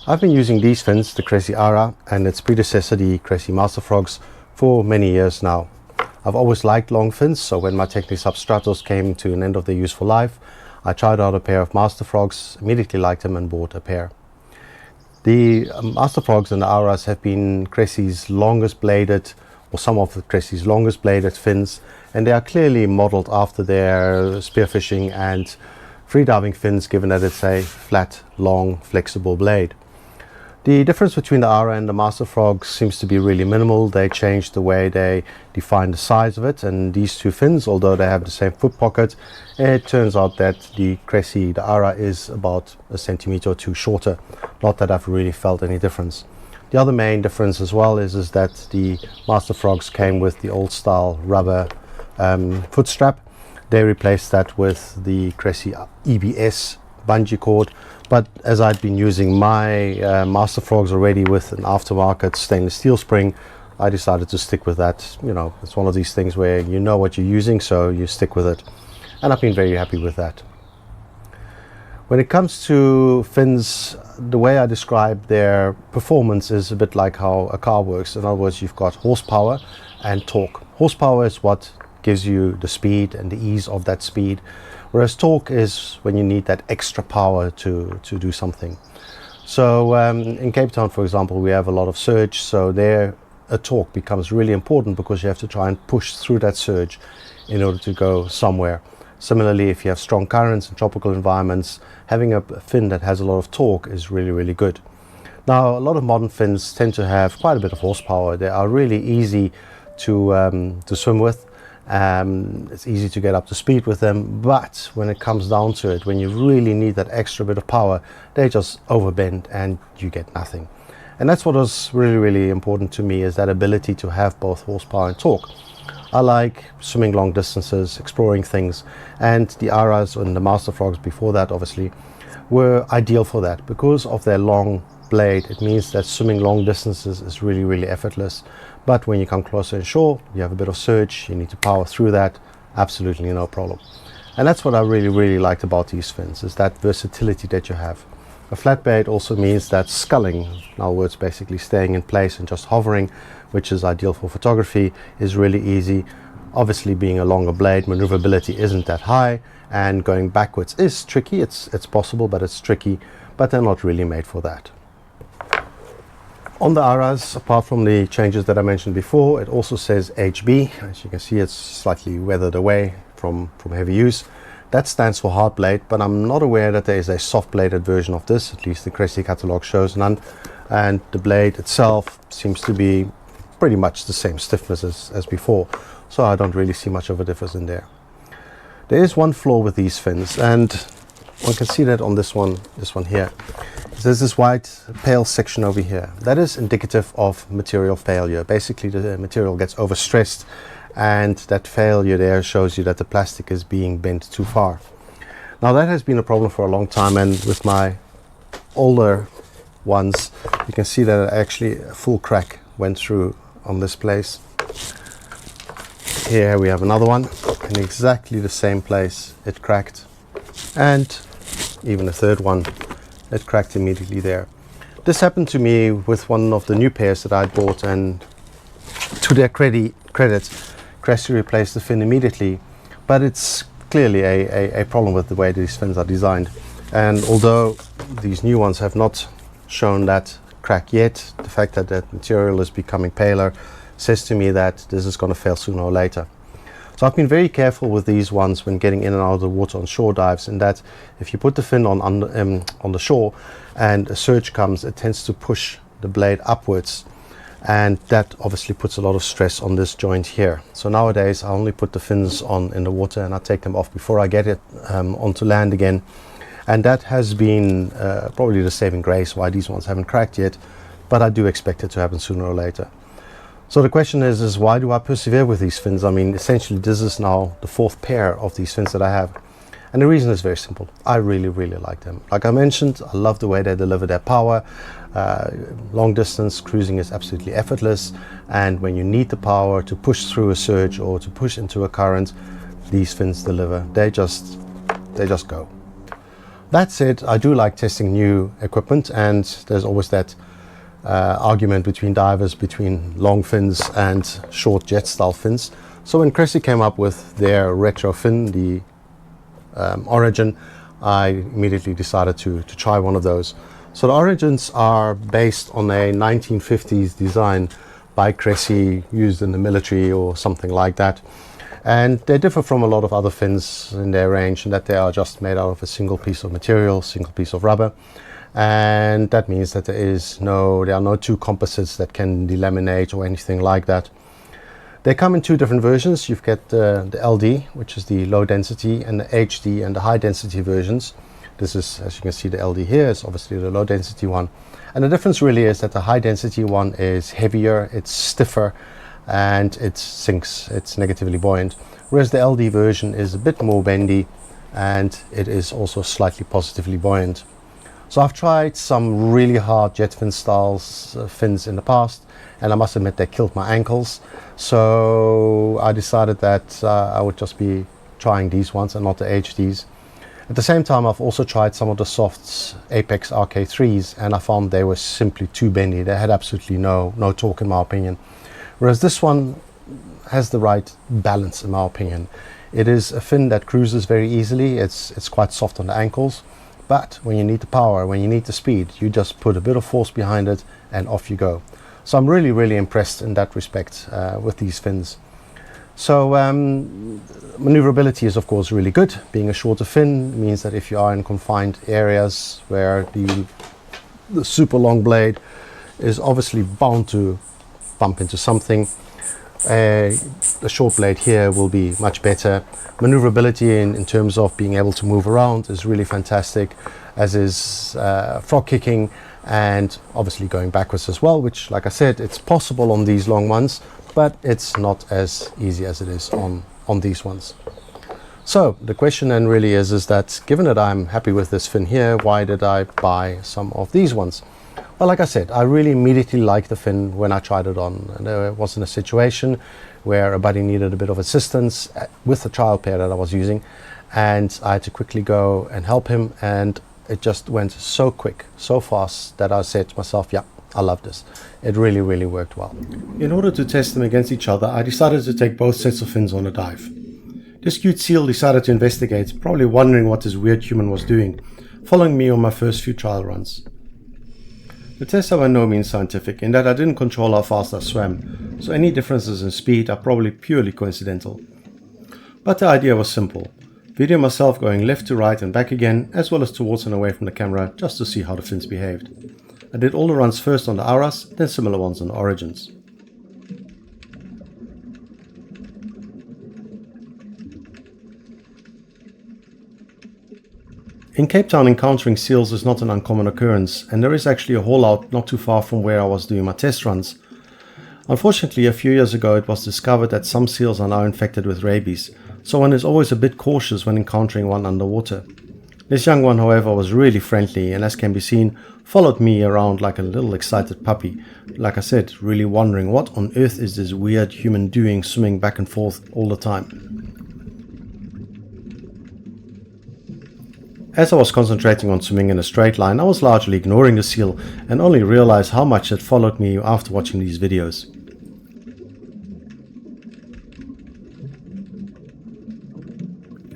I've been using these fins, the Cressi Ara and its predecessor, the Cressi Master Frogs, for many years now. I've always liked long fins, so when my Technics Substratos came to an end of their useful life, I tried out a pair of Master Frogs, immediately liked them and bought a pair. The Master Frogs and the Aras have been Cressi's longest bladed, or some of the Cressi's longest bladed fins, and they are clearly modeled after their spearfishing and freediving fins, given that it's a flat, long, flexible blade. The difference between the Ara and the Master Frogs seems to be really minimal. They changed the way they define the size of it, and these two fins, although they have the same foot pocket, it turns out that the Cressi, the Ara, is about a centimeter or two shorter. Not that I've really felt any difference. The other main difference as well is that the Master Frogs came with the old style rubber foot strap. They replaced that with the Cressi EBS bungee cord. But as I'd been using my Master Frogs already with an aftermarket stainless steel spring, I decided to stick with that. You know, it's one of these things where you know what you're using, so you stick with it. And I've been very happy with that. When it comes to fins, the way I describe their performance is a bit like how a car works. In other words, you've got horsepower and torque. Horsepower is what gives you the speed and the ease of that speed, whereas torque is when you need that extra power to do something. So in Cape Town, for example, we have a lot of surge, so there a torque becomes really important because you have to try and push through that surge in order to go somewhere. Similarly, if you have strong currents in tropical environments, having a fin that has a lot of torque is really, really good. Now, a lot of modern fins tend to have quite a bit of horsepower. They are really easy to swim with. It's easy to get up to speed with them, but when it comes down to it, when you really need that extra bit of power, they just overbend and you get nothing. And that's what was really, really important to me, is that ability to have both horsepower and torque. I like swimming long distances, exploring things, and the Aras and the Master Frogs before that obviously were ideal for that. Because of their long blade, it means that swimming long distances is really, really effortless. But when you come closer inshore, you have a bit of surge, you need to power through that, absolutely no problem. And that's what I really, really liked about these fins, is that versatility that you have. A flat blade also means that sculling, in other words, basically staying in place and just hovering, which is ideal for photography, is really easy. Obviously, being a longer blade, maneuverability isn't that high, and going backwards is tricky. It's possible, but it's tricky, but they're not really made for that. On the Aras, apart from the changes that I mentioned before, it also says HB. As you can see, it's slightly weathered away from heavy use. That stands for hard blade, but I'm not aware that there is a soft bladed version of this. At least the Cressi catalog shows none. And the blade itself seems to be pretty much the same stiffness as before. So I don't really see much of a difference in there. There is one flaw with these fins, and one can see that on this one here. There's this white pale section over here. That is indicative of material failure. Basically, the material gets overstressed, and that failure there shows you that the plastic is being bent too far. Now, that has been a problem for a long time, and with my older ones, you can see that actually a full crack went through on this place. Here we have another one in exactly the same place. It cracked, and even a third one, it cracked immediately there. This happened to me with one of the new pairs that I bought, and to their credit, Cressi replaced the fin immediately, but it's clearly a problem with the way these fins are designed. And although these new ones have not shown that crack yet, the fact that that material is becoming paler says to me that this is going to fail sooner or later. So I've been very careful with these ones when getting in and out of the water on shore dives, in that if you put the fin on the shore and a surge comes, it tends to push the blade upwards, and that obviously puts a lot of stress on this joint here. So nowadays I only put the fins on in the water and I take them off before I get it onto land again, and that has been probably the saving grace why these ones haven't cracked yet, but I do expect it to happen sooner or later. So the question is why do I persevere with these fins? I mean, essentially this is now the fourth pair of these fins that I have. And the reason is very simple. I really, really like them. Like I mentioned, I love the way they deliver their power. Long distance cruising is absolutely effortless. And when you need the power to push through a surge or to push into a current, these fins deliver. They just go. That said, I do like testing new equipment, and there's always that argument between divers between long fins and short jet style fins. So when Cressi came up with their retro fin, the Origin, I immediately decided to try one of those. So the Origins are based on a 1950s design by Cressi, used in the military or something like that. And they differ from a lot of other fins in their range in that they are just made out of a single piece of material, single piece of rubber. And that means that there are no two composites that can delaminate or anything like that. They come in two different versions. You've got the LD, which is the low density, and the HD and the high density versions. This is, as you can see, the LD here is obviously the low density one. And the difference really is that the high density one is heavier, it's stiffer, and it sinks, it's negatively buoyant. Whereas the LD version is a bit more bendy, and it is also slightly positively buoyant. So I've tried some really hard jet fin styles fins in the past, and I must admit they killed my ankles. So I decided that I would just be trying these ones and not the HDs. At the same time, I've also tried some of the Softs Apex RK3s, and I found they were simply too bendy. They had absolutely no torque in my opinion. Whereas this one has the right balance in my opinion. It is a fin that cruises very easily. It's quite soft on the ankles, but when you need the power, when you need the speed, you just put a bit of force behind it and off you go. So I'm really impressed in that respect with these fins. So maneuverability is of course really good. Being a shorter fin means that if you are in confined areas where the super long blade is obviously bound to bump into something, the short blade here will be much better. Maneuverability in terms of being able to move around is really fantastic, as is frog kicking, and obviously going backwards as well, which, like I said, it's possible on these long ones, but it's not as easy as it is on these ones. So the question then really is that given that I'm happy with this fin here, why did I buy some of these ones? Well, like I said, I really immediately liked the fin when I tried it on. And there was in a situation where a buddy needed a bit of assistance with the trial pair that I was using, and I had to quickly go and help him, and it just went so quick, so fast, that I said to myself, yeah, I love this. It really worked well. In order to test them against each other, I decided to take both sets of fins on a dive. This cute seal decided to investigate, probably wondering what this weird human was doing, following me on my first few trial runs. The tests are by no means scientific, in that I didn't control how fast I swam, so any differences in speed are probably purely coincidental. But the idea was simple. Video myself going left to right and back again, as well as towards and away from the camera, just to see how the fins behaved. I did all the runs first on the Aras, then similar ones on the Origins. In Cape Town, encountering seals is not an uncommon occurrence, and there is actually a hole out not too far from where I was doing my test runs. Unfortunately, a few years ago it was discovered that some seals are now infected with rabies, so one is always a bit cautious when encountering one underwater. This young one, however, was really friendly, and as can be seen, followed me around like a little excited puppy. Like I said, really wondering what on earth is this weird human doing, swimming back and forth all the time. As I was concentrating on swimming in a straight line, I was largely ignoring the seal and only realized how much it followed me after watching these videos.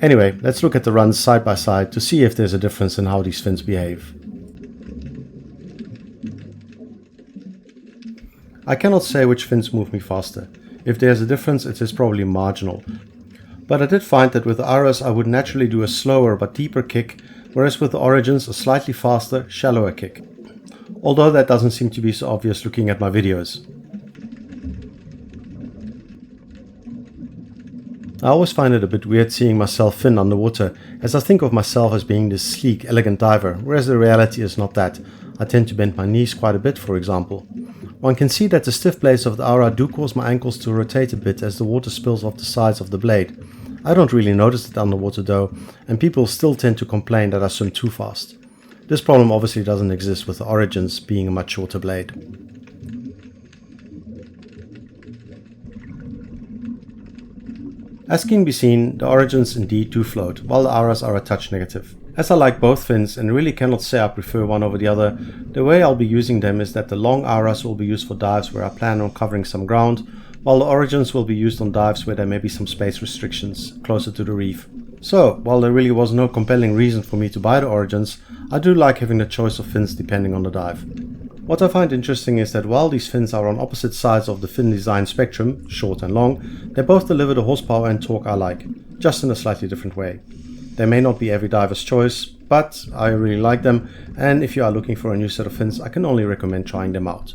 Anyway, let's look at the runs side by side to see if there's a difference in how these fins behave. I cannot say which fins move me faster. If there's a difference, it is probably marginal. But I did find that with the Aras I would naturally do a slower but deeper kick, whereas with the Origins a slightly faster, shallower kick. Although that doesn't seem to be so obvious looking at my videos. I always find it a bit weird seeing myself fin underwater, as I think of myself as being this sleek, elegant diver, whereas the reality is not that. I tend to bend my knees quite a bit, for example. One can see that the stiff blades of the Ara do cause my ankles to rotate a bit as the water spills off the sides of the blade. I don't really notice it underwater though, and people still tend to complain that I swim too fast. This problem obviously doesn't exist with the Origins being a much shorter blade. As can be seen, the Origins indeed do float, while the Aras are a touch negative. As I like both fins and really cannot say I prefer one over the other, the way I'll be using them is that the long Aras will be used for dives where I plan on covering some ground, while the Origins will be used on dives where there may be some space restrictions, closer to the reef. So, while there really was no compelling reason for me to buy the Origins, I do like having the choice of fins depending on the dive. What I find interesting is that while these fins are on opposite sides of the fin design spectrum, short and long, they both deliver the horsepower and torque I like, just in a slightly different way. They may not be every diver's choice, but I really like them, and if you are looking for a new set of fins, I can only recommend trying them out.